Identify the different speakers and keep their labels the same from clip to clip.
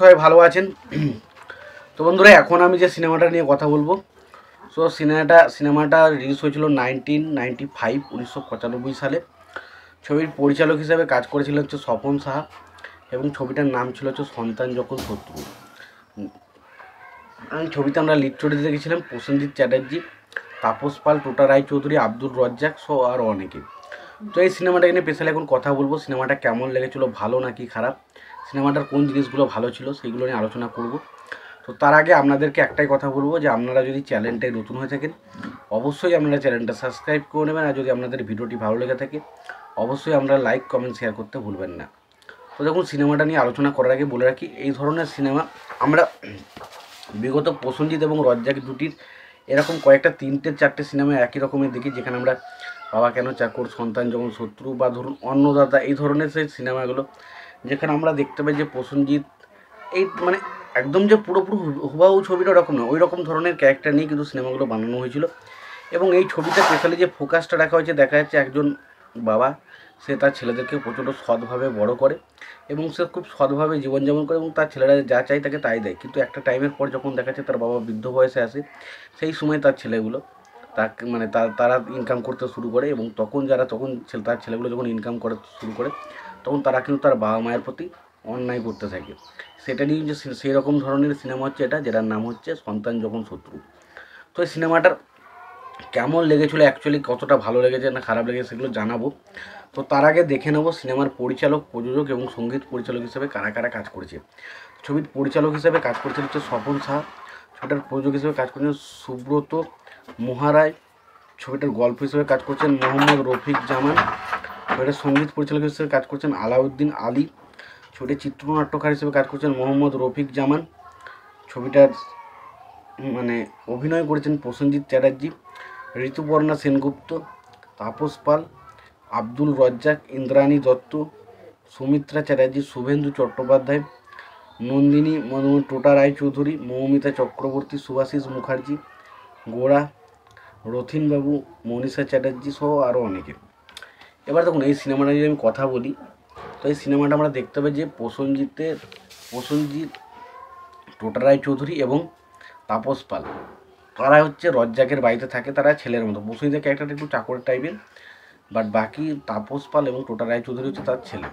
Speaker 1: সবাই ভালো আছেন। তো বন্ধুরা, এখন আমি যে সিনেমাটা নিয়ে কথা বলবো, সো সিনেমাটা রিলিজ হয়েছিল 1995 সালে। ছবির পরিচালক হিসেবে কাজ করেছিলেন হচ্ছে স্বপন সাহা এবং ছবিটার নাম ছিল হচ্ছে সন্তান যখন শত্রু। ছবিতে আমরা লিড চরিত্রে দেখেছিলাম প্রসেনজিৎ চ্যাটার্জি, তাপস পাল, টোটা রায়চৌধুরী, আব্দুল রজ্জাক সো আর অনেকে। তো এই সিনেমাটা নিয়ে স্পেশালি এখন কথা বলবো। সিনেমাটা কেমন লেগেছিল, ভালো নাকি খারাপ, সিনেমাটার কোন জিনিসগুলো ভালো ছিল সেইগুলো নিয়ে আলোচনা করব। তো তার আগে আপনাদেরকে একটাই কথা বলবো যে আপনারা যদি চ্যানেলটায় নতুন হয়ে থাকেন অবশ্যই আপনারা চ্যানেলটা সাবস্ক্রাইব করে নেবেন, আর যদি আপনাদের ভিডিওটি ভালো লেগে থাকে অবশ্যই আপনারা লাইক কমেন্ট শেয়ার করতে ভুলবেন না। তো দেখুন, সিনেমাটা নিয়ে আলোচনা করার আগে বলে রাখি, এই ধরনের সিনেমা আমরা বিগত প্রসেনজিৎ এবং রজ্জাক দুটির এরকম কয়েকটা 3-4টে সিনেমা একই রকমের দেখি, যেখানে আমরা বাবা কেন চাকর, সন্তান যখন শত্রু বা ধরুন অন্নদাতা, এই ধরনের সেই সিনেমাগুলো যেখানে আমরা দেখতে পাই যে প্রসেনজিৎ এই মানে একদম যে পুরোপুরি হুবাহু ছবিটা ওরকম না, ওই রকম ধরনের ক্যারেক্টার নিয়ে কিন্তু সিনেমাগুলো বানানো হয়েছিল। এবং এই ছবিতে স্পেশালি যে ফোকাসটা রাখা হয়েছে, দেখা যাচ্ছে একজন বাবা সে তার ছেলেদেরকে প্রচণ্ড সৎভাবে বড় করে এবং সে খুব সৎভাবে জীবনযাপন করে এবং তার ছেলেরা যা চায় তাকে তাই দেয়। কিন্তু একটা টাইমের পর যখন দেখা যাচ্ছে তার বাবা বৃদ্ধ বয়সে আসে, সেই সময় তার ছেলেগুলো তাকে তারা ইনকাম করতে শুরু করে এবং তখন তার ছেলেগুলো যখন ইনকাম করতে শুরু করে তখন তারা কিন্তু তার বাবা মায়ের প্রতি অন্যায় করতে থাকে। সেটা নিয়ে যে সেই রকম ধরনের সিনেমা হচ্ছে এটা, যেটার নাম হচ্ছে সন্তান যখন শত্রু। তো এই সিনেমাটার কেমন লেগেছিলো, অ্যাকচুয়ালি কতটা ভালো লেগেছে না খারাপ লেগেছে সেগুলো জানাবো। তো তার আগে দেখে নেব সিনেমার পরিচালক, প্রযোজক এবং সঙ্গীত পরিচালক হিসেবে কারা কারা কাজ করেছে। ছবির পরিচালক হিসেবে কাজ করছে হচ্ছে স্বপন সাহা, ছবিটার প্রযোজক হিসেবে কাজ করছেন সুব্রত মহারায়, ছবিটার গল্প হিসেবে কাজ করছেন মোহাম্মদ রফিক জামান, ছবিটার সঙ্গীত পরিচালক হিসেবে কাজ করছেন আলাউদ্দিন আলী, ছবিটার চিত্রনাট্যকার হিসেবে কাজ করছেন মোহাম্মদ রফিক জামান, ছবিটার অভিনয় করেছেন প্রসেনজিৎ চ্যাটার্জি, ঋতুপর্ণা সেনগুপ্ত, তাপস পাল, আব্দুল রজ্জাক, ইন্দ্রাণী দত্ত, সুমিত্রা চ্যাটার্জি, শুভেন্দু চট্টোপাধ্যায়, নন্দিনী মদন, টোটা রায়চৌধুরী, মৌমিতা চক্রবর্তী, সুভাষিস মুখার্জি, গোড়া, রথিনবাবু, মনীষা চ্যাটার্জি সহ আরও অনেকে। এবার দেখুন, এই সিনেমাটা যদি আমি কথা বলি, তো এই সিনেমাটা আমরা দেখতে পাই যে প্রসেনজিৎ, টোটা রায়চৌধুরী এবং তাপস পাল তারা হচ্ছে রজ্জাকের বাড়িতে থাকে, তারা ছেলের মতো। প্রসেনজিতের ক্যারেক্টারটা একটু চাকরের টাইপের, বাট বাকি তাপস পাল এবং টোটা রায়চৌধুরী হচ্ছে তার ছেলে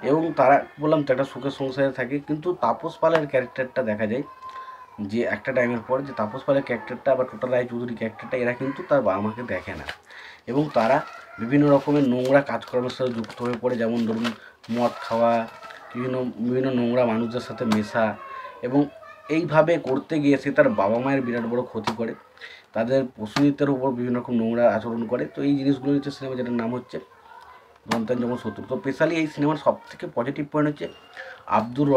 Speaker 1: এবং তারা বললাম তো একটা সুখের সংসারে থাকে। কিন্তু তাপস পালের ক্যারেক্টারটা দেখা যায় যে একটা টাইমের পর যে তাপস পালের ক্যারেক্টারটা বা টোটা রায়চৌধুরী ক্যারেক্টারটা এরা কিন্তু তার বাবা মাকে দেখে না এবং তারা বিভিন্ন রকমের নোংরা কাজকর্মের সাথে যুক্ত হয়ে পড়ে, যেমন ধরুন মদ খাওয়া, বিভিন্ন নোংরা মানুষদের সাথে মেশা এবং এইভাবে করতে গিয়ে সে তার বাবা মায়ের বিরাট বড় ক্ষতি করে, তাদের প্রসেনজিতের উপর বিভিন্ন রকম নোংরা আচরণ করে। তো এই জিনিসগুলো হচ্ছে সিনেমা, যেটার নাম হচ্ছে সন্তান যখন শত্রু। তো স্পেশালি এই সিনেমার সবথেকে পজিটিভ পয়েন্ট হচ্ছে আব্দুল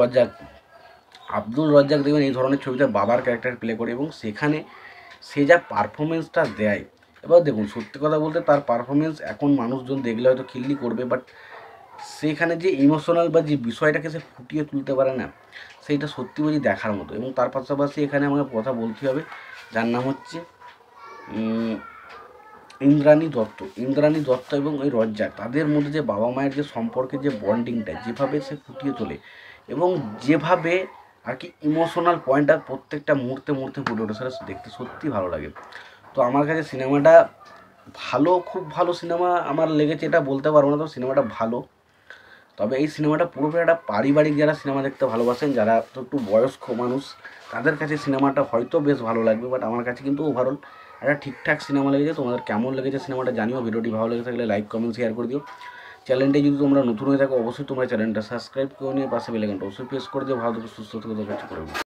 Speaker 1: রজ্জাক দেখবেন এই ধরনের ছবিতে বাবার ক্যারেক্টার প্লে করে এবং সেখানে সে যা পারফরমেন্সটা দেয়। এবার দেখুন, সত্যি কথা বলতে তার পারফরমেন্স এখন মানুষজন দেখলে হয়তো খিল্লি করবে, বাট সেখানে যে ইমোশনাল বা যে বিষয়টাকে সে ফুটিয়ে তুলতে পারে না, সেইটা সত্যি বলি দেখার মতো। এবং তার পাশাপাশি এখানে আমাকে কথা বলতে হবে যার নাম হচ্ছে ইন্দ্রাণী দত্ত এবং ওই রজ্জাক, তাদের মধ্যে যে বাবা মায়ের যে সম্পর্কের যে বন্ডিংটা যেভাবে সে ফুটিয়ে তোলে এবং যেভাবে আর কি ইমোশনাল পয়েন্টটা প্রত্যেকটা মুহূর্তে ফুটে ওঠে, সেটা দেখতে সত্যি ভালো লাগে। তো আমার কাছে সিনেমাটা খুব ভালো সিনেমা আমার লেগেছে, এটা বলতে পারবো না, তো সিনেমাটা ভালো। তবে এই সিনেমাটা পুরোপুরি একটা পারিবারিক, যারা সিনেমা দেখতে ভালোবাসেন, যারা তো একটু বয়স্ক মানুষ, তাদের কাছে সিনেমাটা হয়তো বেশ ভালো লাগবে, বাট আমার কাছে কিন্তু ওভারঅল একটা ঠিকঠাক সিনেমা লেগেছে। তোমাদের কেমন লেগেছে সিনেমাটা জানিও। ভিডিওটি ভালো লেগে থাকলে লাইক কমেন্ট শেয়ার করে দিও। চ্যানেলটি যদি তোমরা নতুন হয়ে থাকো অবশ্যই তোমরা চ্যানেলটা সাবস্ক্রাইব করে নিয়ে পাশে বেল আইকনটা অবশ্যই প্রেস করে দিও। ভালো থেকে সুস্থ থেকে দেখা করে।